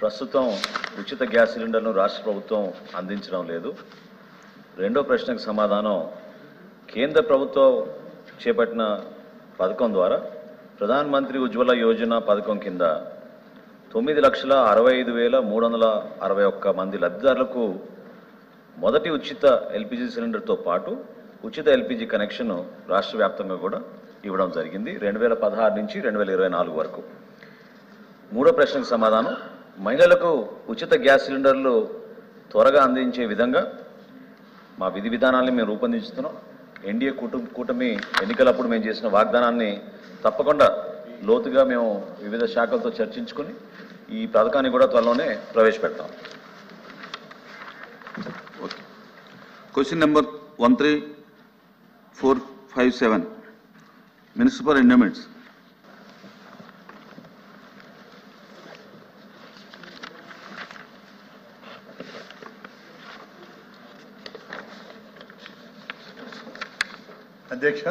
ప్రస్తుతం ఉచిత గ్యాస్ సిలిండర్ను రాష్ట్ర ప్రభుత్వం అందించడం లేదు. రెండో ప్రశ్నకు సమాధానం, కేంద్ర ప్రభుత్వం చేపట్టిన పథకం ద్వారా ప్రధాన్ మంత్రి ఉజ్వల యోజన పథకం కింద 9,65,361 మంది లబ్ధిదారులకు మొదటి ఉచిత ఎల్పిజి సిలిండర్తో పాటు ఉచిత ఎల్పిజి కనెక్షన్ రాష్ట్ర వ్యాప్తంగా కూడా ఇవ్వడం జరిగింది 2016 నుంచి 2024 వరకు. మూడో ప్రశ్నకు సమాధానం, మహిళలకు ఉచిత గ్యాస్ సిలిండర్లు త్వరగా అందించే విధంగా మా విధి విధానాన్ని మేము రూపొందిస్తున్నాం. ఎన్డీఏ కూటమి ఎన్నికలప్పుడు మేము చేసిన వాగ్దానాన్ని తప్పకుండా లోతుగా మేము వివిధ శాఖలతో చర్చించుకుని ఈ పథకాన్ని కూడా త్వరలోనే ప్రవేశపెడతాం. Question number 13457 minister for endowments. అధ్యక్ష,